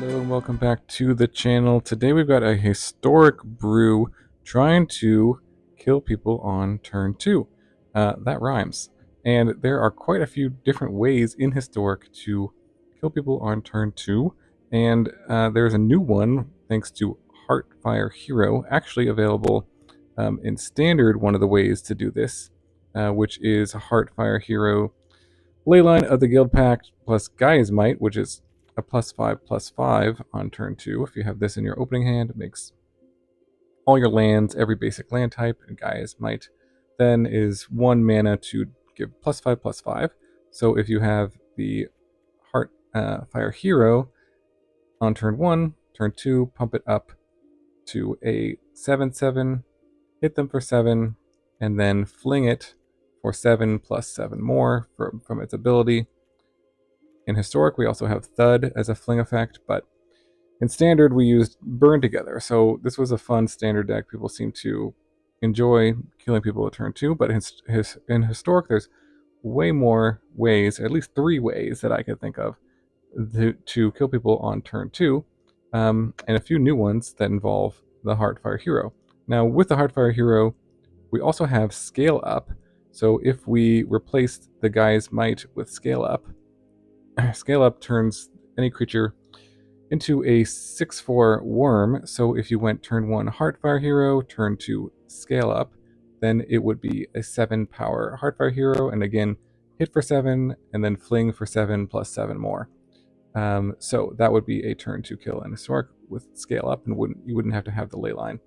Hello and welcome back to the channel. Today we've got a historic brew trying to kill people on turn 2. That rhymes. And there are quite a few different ways in historic to kill people on turn 2. And there's a new one thanks to Heartfire Hero, actually available in standard. One of the ways to do this, which is Heartfire Hero Leyline of the Guildpact plus Gaia's Might, which is a +5/+5 on turn 2. If you have this in your opening hand, it makes all your lands, every basic land type, and Gaia's Might then is 1 mana to give +5/+5. So if you have the Heartfire Hero on turn 1, turn 2, pump it up to a 7/7, hit them for 7, and then fling it for 7 plus 7 more from its ability. In Historic, we also have Thud as a fling effect, but in Standard, we used Burn Together. So this was a fun Standard deck. People seem to enjoy killing people at turn 2, but in Historic, there's way more ways, at least 3 ways that I could think of to kill people on turn 2, and a few new ones that involve the Heartfire Hero. Now, with the Heartfire Hero, we also have Scale Up. So if we replaced the Gaia's Might with Scale Up, Scale Up turns any creature into a 6/4 worm. So if you went turn 1 Heartfire Hero, turn 2 Scale Up, then it would be a 7-power Heartfire Hero, and again, hit for 7, and then fling for 7 plus 7 more. So that would be a turn 2 kill in Historic with Scale Up, and you wouldn't have to have the Leyline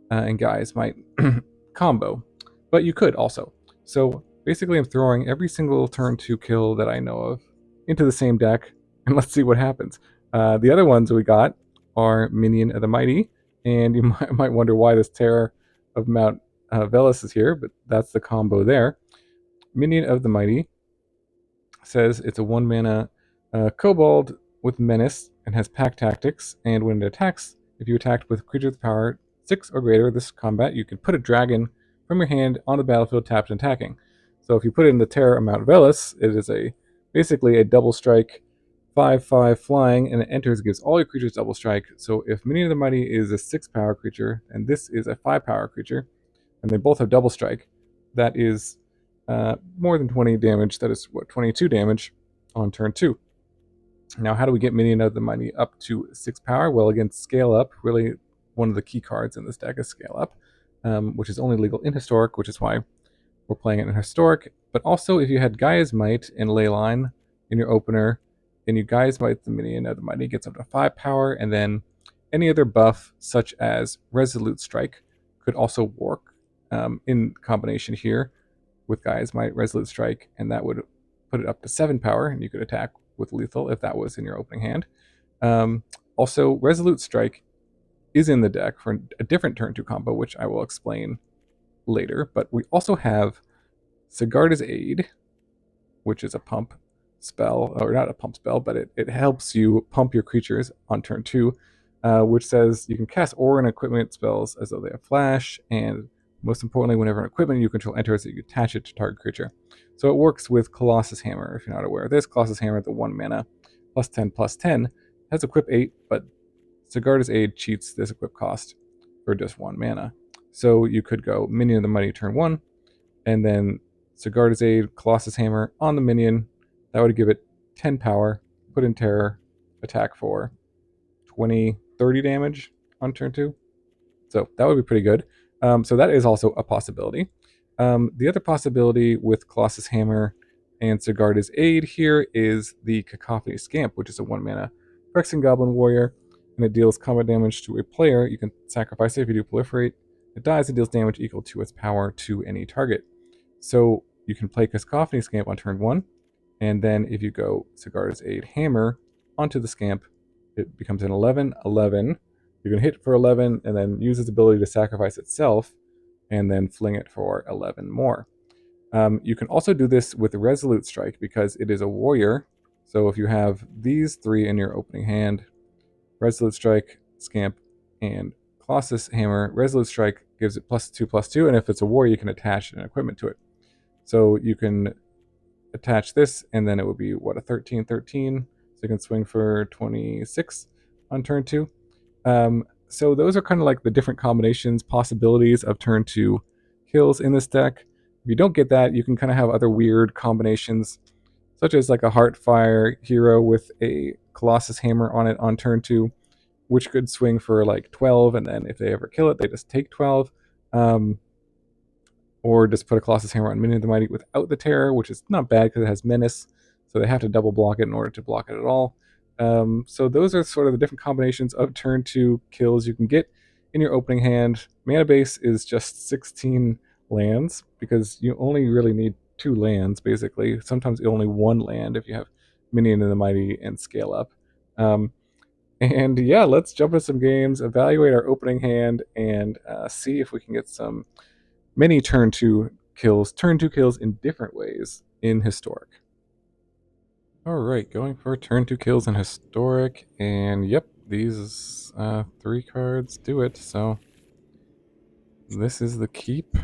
and Gaia's Might combo. But you could also. So basically I'm throwing every single turn 2 kill that I know of into the same deck, and let's see what happens. The other ones we got are Minion of the Mighty, and you might wonder why this Terror of Mount Velus is here, but that's the combo there. Minion of the Mighty says it's a 1 mana kobold with Menace and has Pack Tactics, and when it attacks, if you attacked with creatures with power 6 or greater this combat, you can put a dragon from your hand on the battlefield tapped and attacking. So if you put it in the Terror of Mount Velus, it is basically a double strike 5/5 flying, and it enters, gives all your creatures double strike. So if Minion of the Mighty is a 6-power creature, and this is a 5-power creature, and they both have double strike, that is more than 20 damage. That is, 22 damage on turn 2. Now, how do we get Minion of the Mighty up to 6 power? Well, again, Scale Up. Really, one of the key cards in this deck is Scale Up, which is only legal in Historic, which is why we're playing it in Historic. But also, if you had Gaia's Might and Leyline in your opener, and you Gaia's Might the Minion of the Mighty gets up to 5 power, and then any other buff, such as Resolute Strike, could also work in combination here with Gaia's Might, Resolute Strike, and that would put it up to 7 power, and you could attack with lethal if that was in your opening hand. Also, Resolute Strike is in the deck for a different turn 2 combo, which I will explain later, but we also have Sigarda's Aid, which is a pump spell, or not a pump spell, but it helps you pump your creatures on turn 2, which says you can cast aura and equipment spells as though they have flash, and most importantly, whenever an equipment you control enters it, you attach it to target creature. So it works with Colossus Hammer. If you're not aware of this, Colossus Hammer, the 1 mana +10/+10, has equip 8, but Sigarda's Aid cheats this equip cost for just 1 mana. So you could go Minion of the Mighty turn 1, and then Sigarda's Aid, Colossus Hammer on the Minion. That would give it 10 power, put in Terror, attack for 20, 30 damage on turn 2. So that would be pretty good. So that is also a possibility. The other possibility with Colossus Hammer and Sigarda's Aid here is the Cacophony Scamp, which is a 1 mana Phyrexian Goblin Warrior, and it deals combat damage to a player. You can sacrifice it if you do proliferate. It dies and deals damage equal to its power to any target. So you can play Cacophony Scamp on turn 1, and then if you go Sigarda's Aid Hammer onto the Scamp, it becomes an 11/11. You can hit for 11 and then use its ability to sacrifice itself and then fling it for 11 more. You can also do this with Resolute Strike because it is a warrior. So if you have these 3 in your opening hand, Resolute Strike, Scamp, and Colossus Hammer, Resolute Strike gives it +2/+2, and if it's a warrior, you can attach an equipment to it. So you can attach this, and then it would be, a 13/13, so you can swing for 26. on turn 2. So those are kind of like the different combinations, possibilities of turn 2 kills in this deck. If you don't get that, you can kind of have other weird combinations, such as like a Heartfire Hero with a Colossus Hammer on it on turn 2, which could swing for like 12, and then if they ever kill it, they just take 12. Or just put a Colossus Hammer on Minion of the Mighty without the Terror, which is not bad because it has Menace, so they have to double block it in order to block it at all. So those are sort of the different combinations of turn 2 kills you can get in your opening hand. Mana base is just 16 lands, because you only really need 2 lands, basically. Sometimes only 1 land if you have Minion of the Mighty and Scale Up. And yeah, let's jump into some games, evaluate our opening hand, and see if we can get some many turn 2 kills in different ways in Historic. Alright, going for turn 2 kills in Historic, and yep, these 3 cards do it, so this is the keep.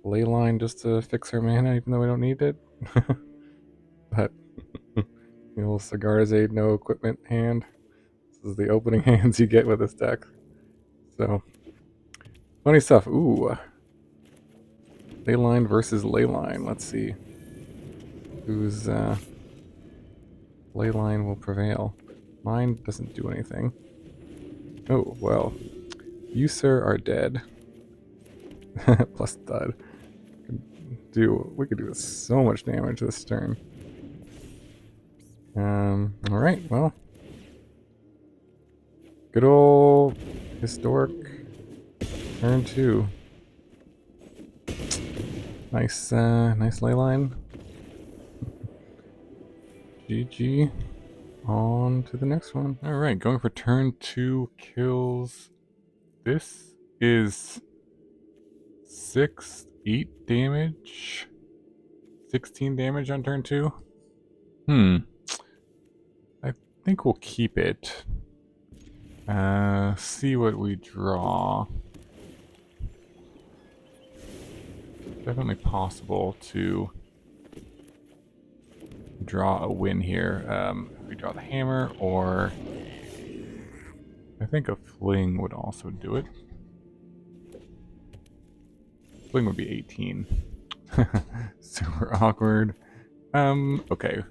Leyline just to fix her mana, even though we don't need it. But the old Sigarda's Aid, no equipment hand. This is the opening hands you get with this deck. So, funny stuff. Ooh. Leyline versus Leyline. Let's see whose Leyline will prevail. Mine doesn't do anything. Oh, well. You, sir, are dead. Plus Thud. We could do so much damage this turn. Alright, well. Good old Historic turn 2. Nice Leyline. GG. On to the next one. Alright, going for turn 2 kills. This is 8 damage. 16 damage on turn 2. I think we'll keep it. See what we draw. Definitely possible to draw a win here. If we draw the hammer, or I think a fling would also do it. Fling would be 18. Super awkward. Okay.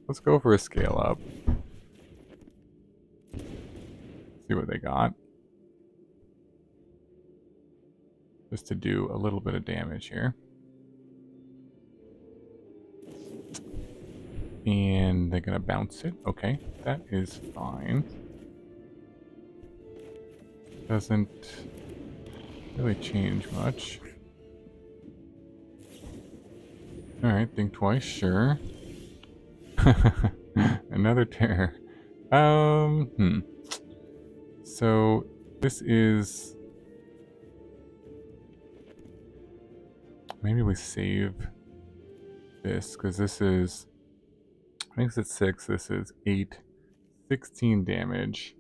Let's go for a scale up. See what they got. Just to do a little bit of damage here. And they're gonna bounce it. Okay, that is fine. Doesn't really change much. Alright, think twice, sure. Another terror. So this is, maybe we save this, because this is, makes it 6, this is 8, 16 damage.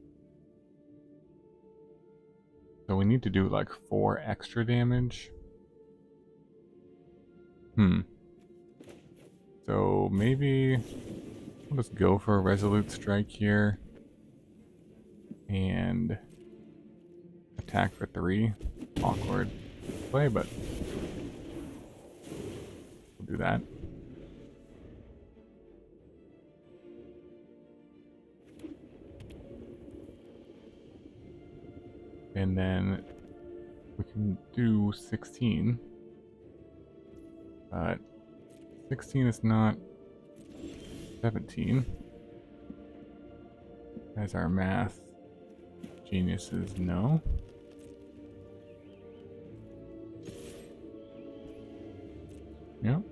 So we need to do like 4 extra damage. So maybe we'll just go for a Resolute Strike here. And attack for 3. Awkward play, but we'll do that. And then we can do 16. But 16 is not 17. As our math geniuses know. Yep.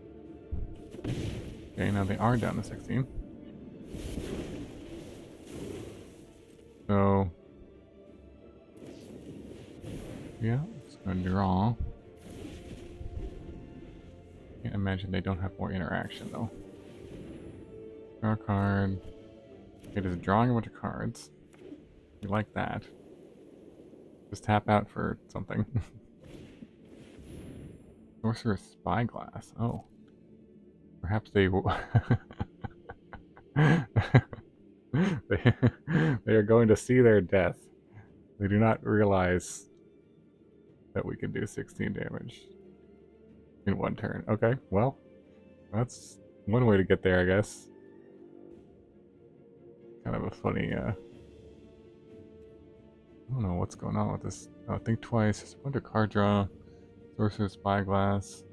Okay, now they are down to 16. So yeah, it's gonna draw. Can't imagine they don't have more interaction though. Draw a card. Okay, just drawing a bunch of cards. We like that. Just tap out for something. Sorcerer's Spyglass. Oh. Perhaps they They are going to see their death. They do not realize that we can do 16 damage in one turn. Okay, well, that's one way to get there, I guess. Kind of a funny, I don't know what's going on with this. Oh, think twice. Just a bunch of card draw. Sorcerer's Spyglass.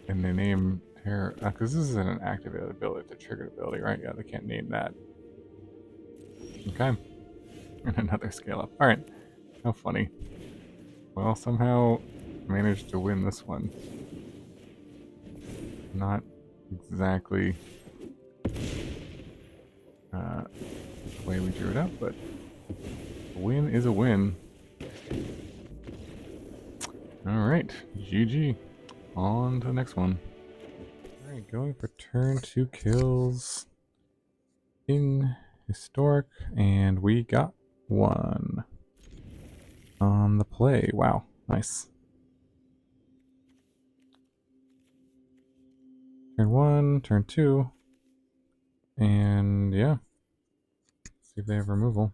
And they name her, because this isn't an activated ability, it's a triggered ability, right? Yeah, they can't name that. Okay. And another scale up. Alright. How funny. Well, somehow managed to win this one. Not exactly the way we drew it up, but a win is a win. Alright, GG. On to the next one. Alright, going for turn 2 kills in Historic, and we got one on the play. Wow, nice. Turn 1, turn 2, and yeah. See if they have removal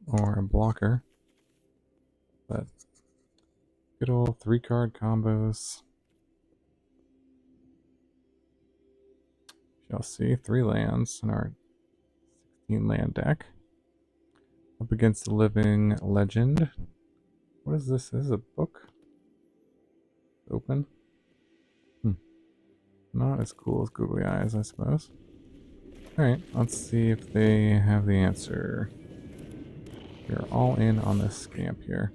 or a blocker. But good old 3-card combos. Shall see 3 lands in our 16 land deck. Up against the Living Legend. What is this? This is a book? Open? Not as cool as Googly Eyes, I suppose. Alright, let's see if they have the answer. We're all in on this scamp here.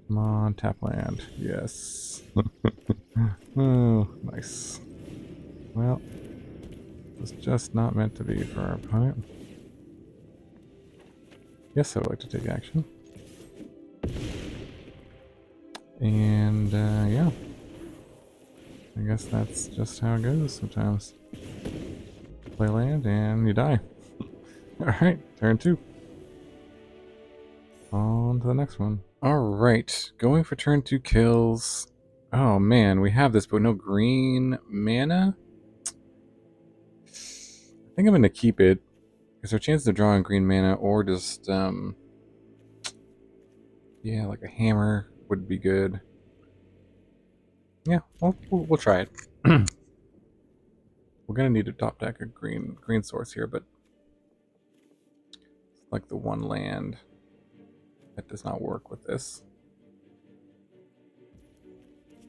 Come on, tap land. Yes. Oh, nice. Well, it's just not meant to be for our opponent. Yes, I would like to take action. And, yeah. I guess that's just how it goes sometimes. Play land and you die. Alright, turn 2. On to the next one. Alright, going for turn 2 kills. Oh man, we have this, but no green mana? I think I'm going to keep it. Because our chances of drawing green mana or just, yeah, like a hammer would be good. Yeah, we'll try it. We're going to need a top deck a green source here, but it's like the one land that does not work with this.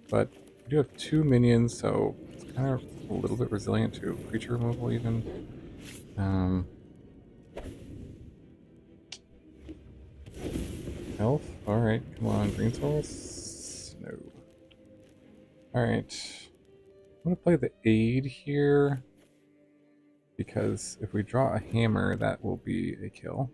But we do have 2 minions, so it's kind of a little bit resilient to creature removal even. Health? Alright, come on, green source? No. Alright. I'm going to play the aid here, because if we draw a hammer, that will be a kill.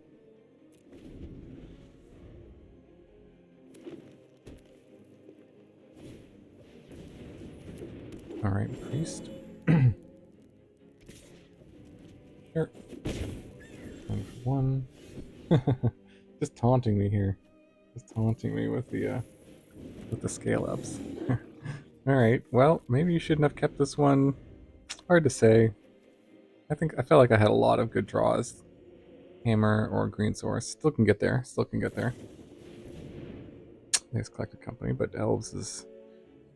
Alright, priest. Sure. 1 for 1. Just taunting me here. Just taunting me with the scale ups. Alright, well, maybe you shouldn't have kept this one. Hard to say. I felt like I had a lot of good draws. Hammer or green source. Still can get there. Still can get there. There's Collected Company, but Elves is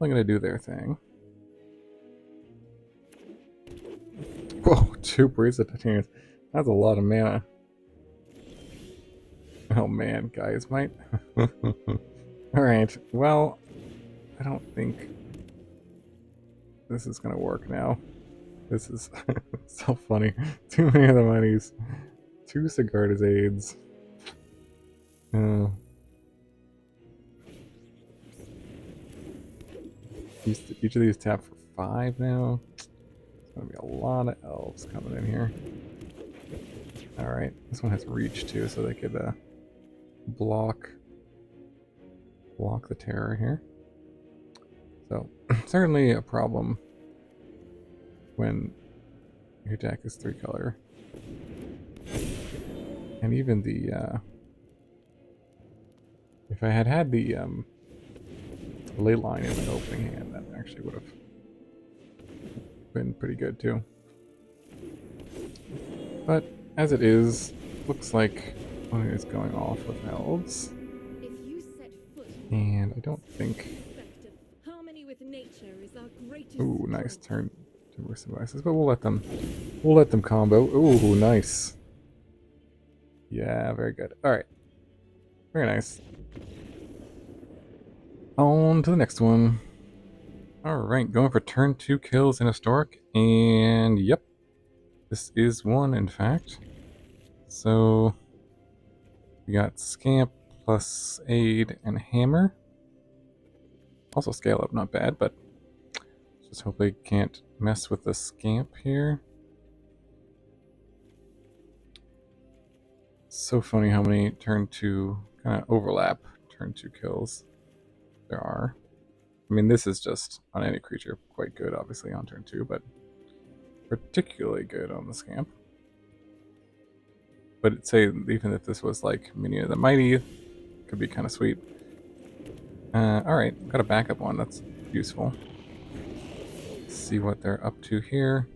only going to do their thing. Whoa, 2 Breeds of Titanium. That's a lot of mana. Oh man, guys, might. Alright, well, I don't think this is gonna work now. This is so funny. Too many of the monies. 2 Sigarda's aids. Each of these tap for 5 now. There's gonna be a lot of elves coming in here. Alright, this one has reach too, so they could block the terror here. So certainly a problem when your deck is 3 color. And even the if I had had the Leyline in the opening hand, that actually would have been pretty good too. But as it is, looks like one is going off with elves. And I don't think... Ooh, nice turn to Risk Devices, but we'll let them combo. Ooh, nice. Yeah, very good. Alright. Very nice. On to the next one. Alright, going for turn 2 kills in Historic, and yep. This is one, in fact. So, we got Scamp plus Aid and Hammer. Also scale up, not bad, but just hope they can't mess with the Scamp here. So funny how many turn 2 kind of overlap turn 2 kills there are. I mean, this is just on any creature quite good, obviously, on turn 2, but particularly good on the Scamp. But I'd say even if this was like Minion of the Mighty, it could be kind of sweet. Alright, got a backup one, that's useful. Let's see what they're up to here.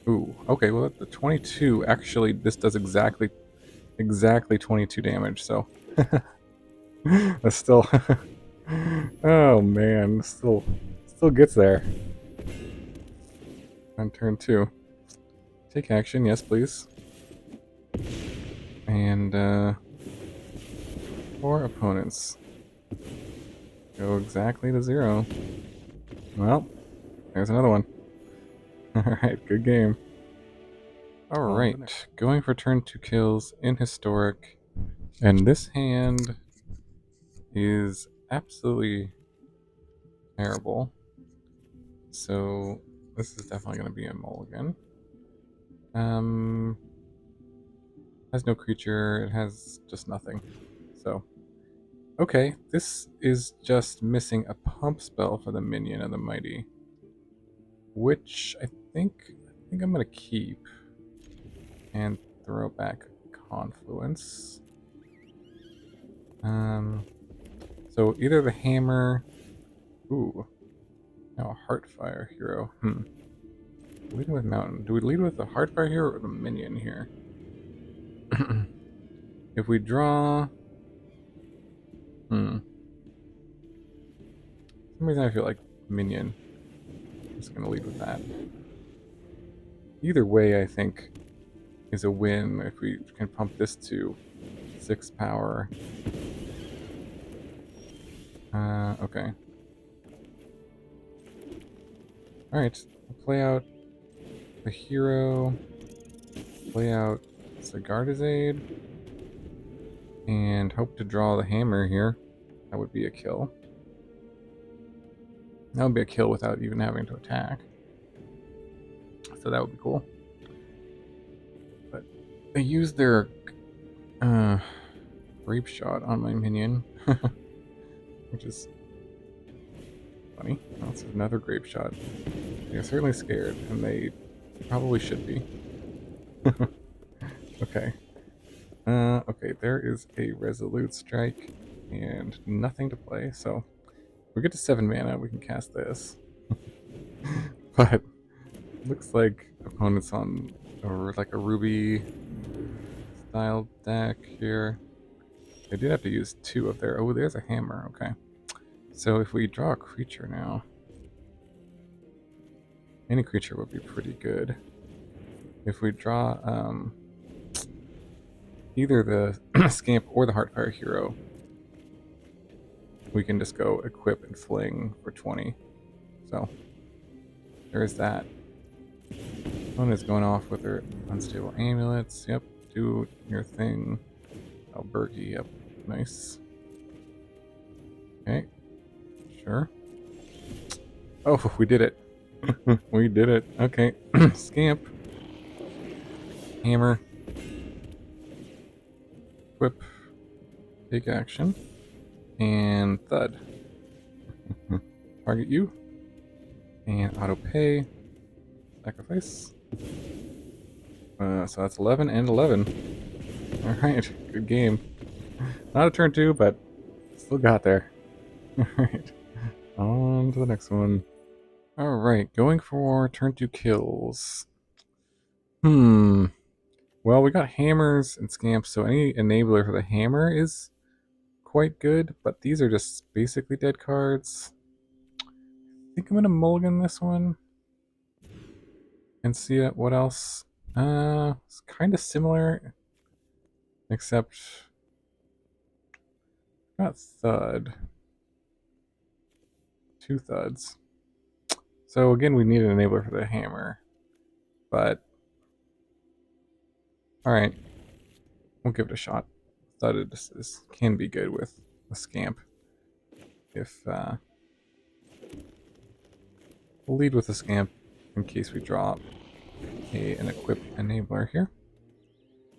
Ooh, okay, well the 22, actually this does exactly 22 damage, so that's still oh man, still gets there. On turn 2. Take action, yes please. And 4 opponents. Go exactly to 0. Well, there's another one. Alright, good game. Alright, going for turn 2 kills in Historic. And this hand is absolutely terrible. So this is definitely going to be a mulligan. Has no creature, it has just nothing. So, okay, this is just missing a pump spell for the Minion of the Mighty. Which I think I'm going to keep. And throw back Confluence. So either the Hammer... Ooh. No, Heartfire Hero. Leading with Mountain. Do we lead with the Heartfire Hero or the Minion here? If we draw... For some reason I feel like Minion. I'm just going to lead with that. Either way, I think, is a win if we can pump this to 6 power. Okay. Alright, I'll play out the hero, play out Sigarda's Aid, and hope to draw the hammer here. That would be a kill. That would be a kill without even having to attack. So that would be cool. But they used their grape shot on my minion, which is funny. That's another grape shot. They're certainly scared, and they probably should be. Okay. Okay, there is a Resolute Strike and nothing to play, so we get to 7 mana, we can cast this. But looks like opponents on like a Ruby style deck here. They did have to use 2 of their... Oh, there's a hammer, okay. So if we draw a creature now, any creature would be pretty good. If we draw either the Scamp or the Heartfire Hero, we can just go equip and fling for 20. So there is that. One is going off with her unstable amulets. Yep, do your thing. Albergi, yep, nice. Okay, sure. Oh, we did it. We did it. Okay, Scamp. Hammer. Whip. Take action. And Thud. Target you. And auto pay. Sacrifice. So that's 11 and 11. Alright, good game. Not a turn 2, but still got there. Alright, on to the next one. Alright, going for turn 2 kills. Well, we got hammers and scamps, so any enabler for the hammer is quite good, but these are just basically dead cards. I think I'm going to mulligan this one and see what else. It's kind of similar, except got Thud. 2 Thuds. So again, we need an enabler for the hammer, but alright, we'll give it a shot. Thud can be good with a scamp. If we'll lead with a scamp in case we drop an equip enabler here.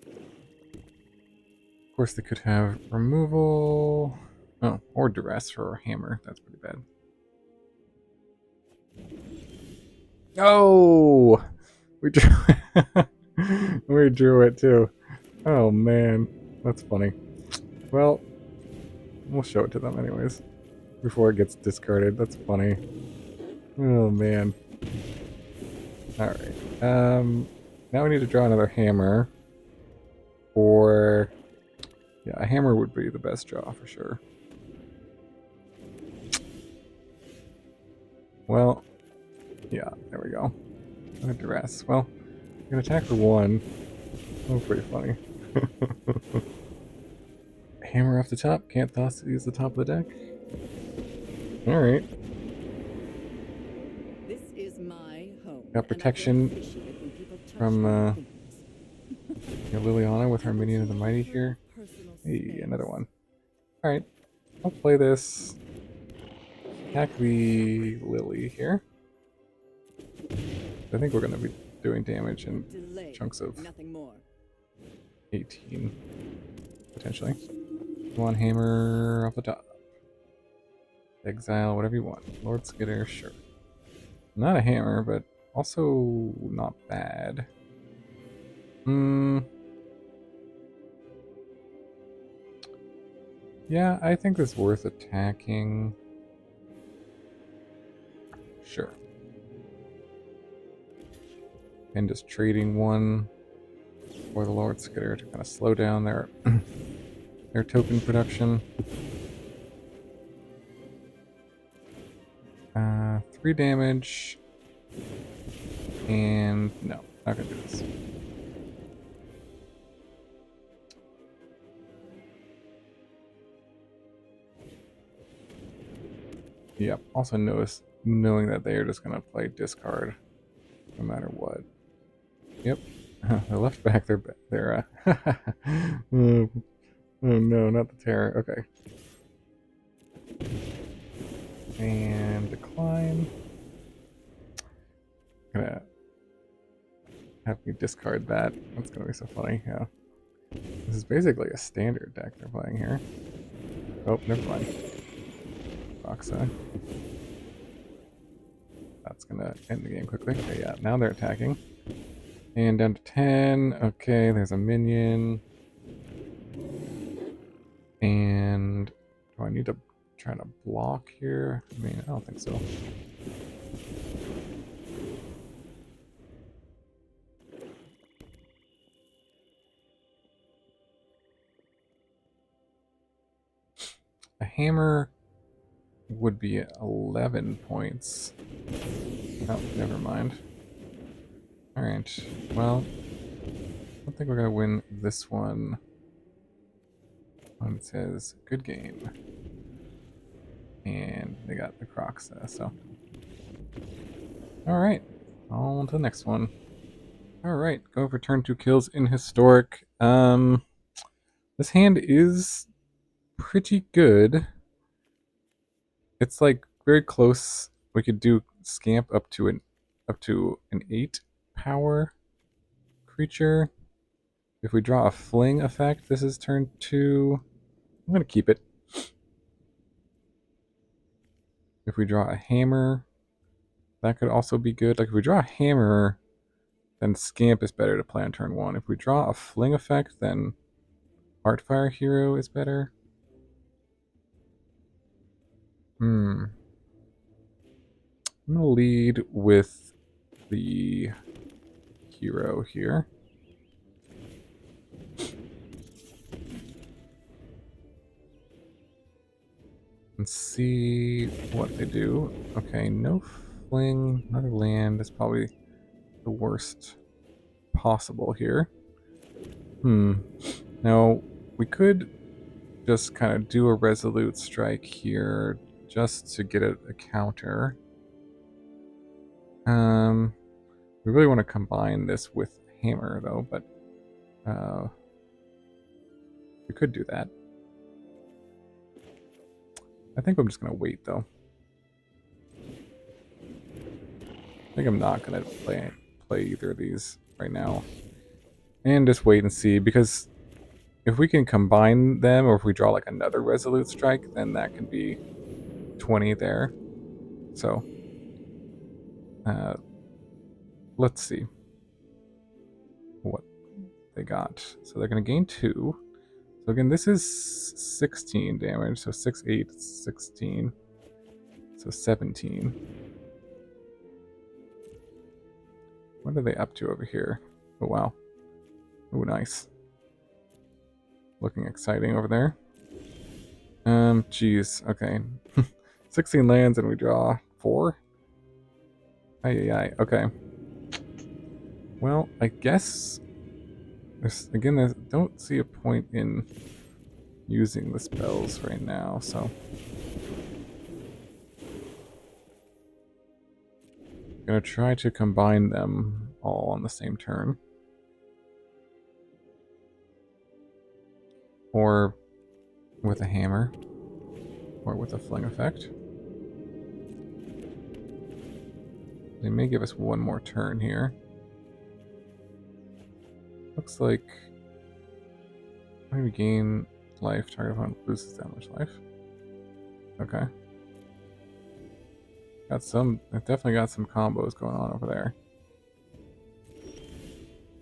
Of course, they could have removal, or duress for a hammer. That's pretty bad. Oh, we drew. We drew it too. Oh man, that's funny. Well, we'll show it to them anyways before it gets discarded. That's funny. Oh man. All right. Now we need to draw another hammer. Or yeah, a hammer would be the best draw for sure. Well, yeah, there we go. No duress. Well, I'm gonna attack for 1. Oh, pretty funny. Hammer off the top. Can't toss use the top of the deck. All right. This is my home. Got protection from Liliana with her Minion of the Mighty here. Hey, another one. All right. I'll play this. Attack the Lily here. I think we're going to be doing damage in chunks of 18, potentially. Come on, hammer off the top. Exile, whatever you want. Lord Skitter, sure. Not a hammer, but also not bad. Yeah, I think it's worth attacking. Sure. And just trading 1 for the Lord Skitter to kind of slow down their their token production. 3 damage. And no, not gonna do this. Yep. Also knowing that they are just gonna play discard no matter what. Yep. They left back their oh no, not the terror. Okay. And decline. Gonna have me discard that. That's gonna be so funny. Yeah. This is basically a standard deck they're playing here. Oh, never mind. Boxa. That's gonna end the game quickly. Okay, yeah, now they're attacking. And down to 10. Okay, there's a minion. And do I need to try to block here? I mean, I don't think so. A hammer would be 11 points. Oh, never mind. Alright, well, I don't think we're going to win this one. It says, good game. And they got the Crocs, so. Alright, on to the next one. Alright, go for turn 2 kills in Historic. This hand is pretty good. It's like very close. We could do Scamp up to an 8 power creature. If we draw a fling effect, this is turn 2. I'm gonna keep it. If we draw a hammer, that could also be good. Like if we draw a hammer, then Scamp is better to play on turn 1. If we draw a fling effect, then Heartfire Hero is better. I'm going to lead with the hero here. And see what they do. Okay, no fling, another land is probably the worst possible here. Now, we could just kind of do a Resolute Strike here just to get a counter. We really want to combine this with Hammer, though, but we could do that. I think I'm just going to wait, though. I think I'm not going to play either of these right now. And just wait and see, because if we can combine them, or if we draw like another Resolute Strike, then that can be 20 there. So, let's see what they got. So they're going to gain 2. So again, this is 16 damage. So 6, 8, 16. So 17. What are they up to over here? Oh, wow. Oh, nice. Looking exciting over there. Geez. Okay. 16 lands and we draw 4? Aye. Okay. Well, I guess... Again, I don't see a point in using the spells right now, so... I'm gonna try to combine them all on the same turn. Or with a hammer. Or with a fling effect. They may give us one more turn here. Looks like when we gain life, target opponent loses that much life. Okay. Got some, I definitely got some combos going on over there.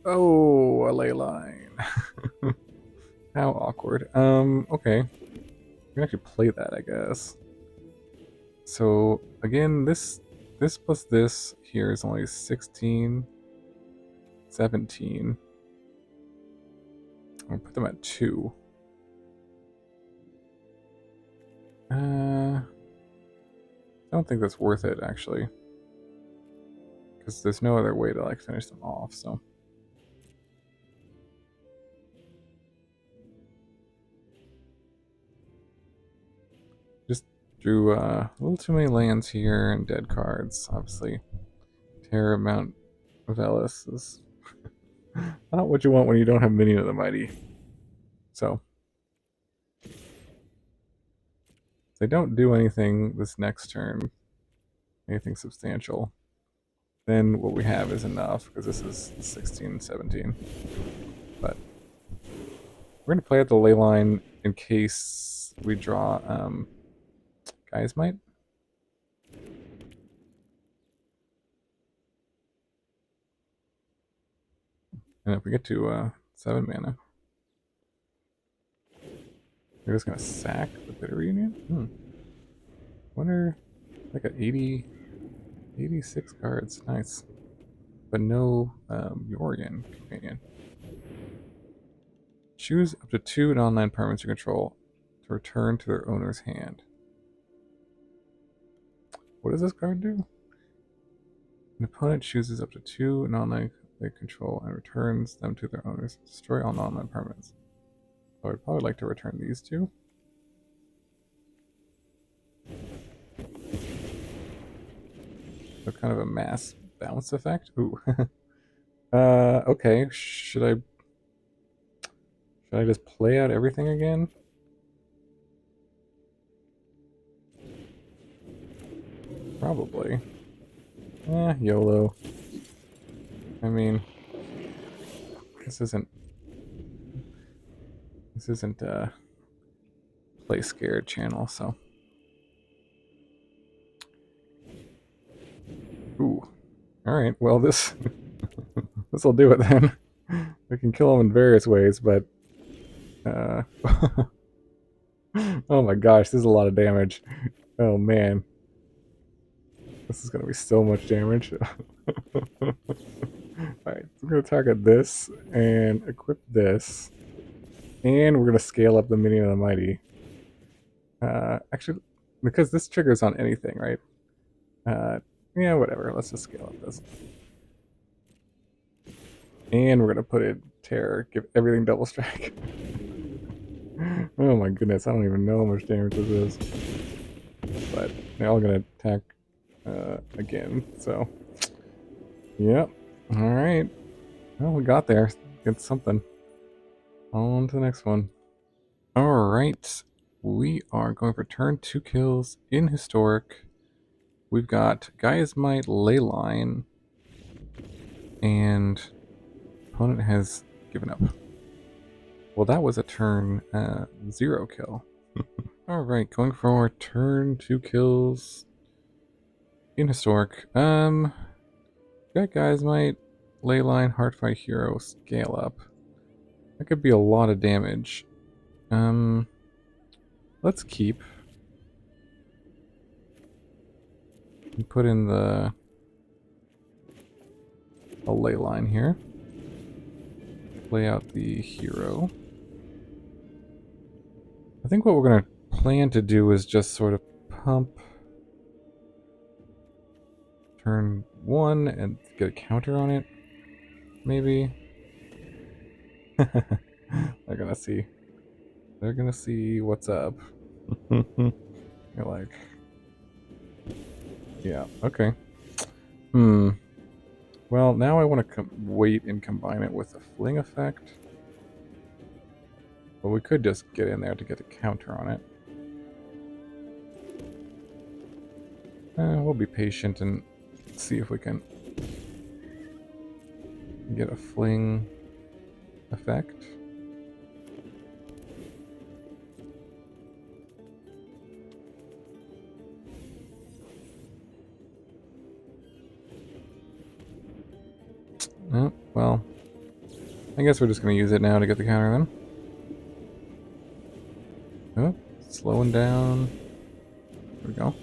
Oh, a Leyline. How awkward. Okay. We can actually play that, I guess. So, again, this plus this here is only 16, 17. I'll put them at 2. I don't think that's worth it, actually. Because there's no other way to, like, finish them off, so... Just drew a little too many lands here and dead cards, obviously. Terror Mount Velus is not what you want when you don't have Minion of the Mighty. So... If they don't do anything this next turn, anything substantial, then what we have is enough, because this is 16, 17. But we're going to play at the Leyline in case we draw Gaia's Might. And if we get to 7 mana, we're just going to sack the Bitter Reunion? Wonder, like an 86 cards. Nice. But no Yorion Companion. Choose up to 2 non-land permanents you control to return to their owner's hand. What does this card do? An opponent chooses up to 2 non-land they control and returns them to their owners. Destroy all non-land permanents. So I'd probably like to return these 2. So kind of a mass bounce effect. Ooh. Okay. Should I just play out everything again? Probably. YOLO. I mean, this isn't play scared channel, so. Ooh. Alright, well this this'll do it then. We can kill them in various ways, but oh my gosh, this is a lot of damage. Oh man. This is going to be so much damage. Alright, so we're going to target this and equip this. And we're going to scale up the Minion of the Mighty. Actually, because this triggers on anything, right? Yeah, whatever. Let's just scale up this. And we're going to put in Terror. Give everything double strike. Oh my goodness, I don't even know how much damage this is. But they're all going to attack again, so... Yep. Alright. Well, we got there. Get something. On to the next one. Alright. We are going for turn 2 kills in Historic. We've got Gaea's Might, Leyline, and opponent has given up. Well, that was a turn 0 kill. Alright, going for our turn 2 kills in Historic. Got Gaea's Might, Leyline, Heartfire Hero, scale up. That could be a lot of damage. Let's keep. And put in a Leyline here. Play out the hero. I think what we're going to plan to do is just sort of pump turn 1 and get a counter on it. Maybe. They're going to see. They're going to see what's up. You're like... Yeah, okay. Well, now I want to wait and combine it with a fling effect. But we could just get in there to get a counter on it. We'll be patient and see if we can get a fling effect. Oh, well, I guess we're just going to use it now to get the counter then. Oh, slowing down. There we go.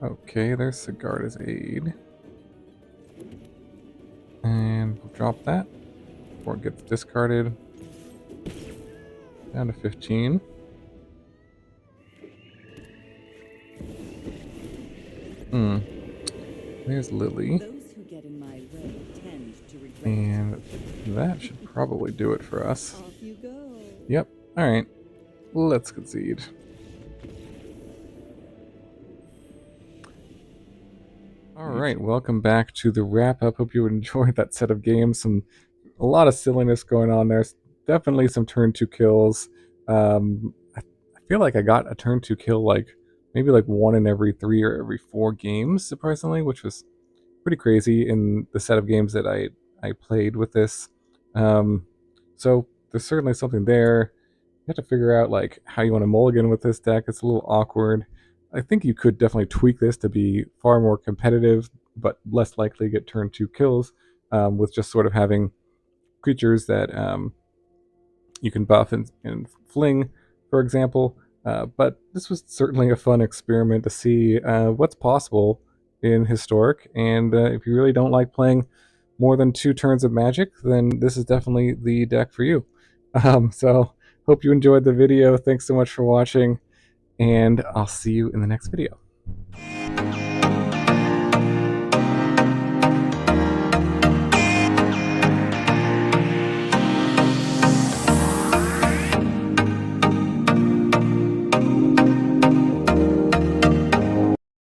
Okay, there's Sigarda's aid. And we'll drop that before it gets discarded. Down to 15. There's Lily. Those who get in my way tend to regret. And that should probably do it for us. Off you go. Yep. Alright. Let's concede. Alright, welcome back to the wrap-up. Hope you enjoyed that set of games. A lot of silliness going on there. Definitely some turn 2 kills. I feel like I got a turn 2 kill maybe 1 in every 3 or every 4 games, surprisingly, which was pretty crazy in the set of games that I played with this. So there's certainly something there. You have to figure out how you want to mulligan with this deck. It's a little awkward. I think you could definitely tweak this to be far more competitive, but less likely to get turn 2 kills, with just sort of having creatures that you can buff and fling, for example. But this was certainly a fun experiment to see what's possible in Historic, and if you really don't like playing more than 2 turns of Magic, then this is definitely the deck for you. So hope you enjoyed the video. Thanks so much for watching, and I'll see you in the next video.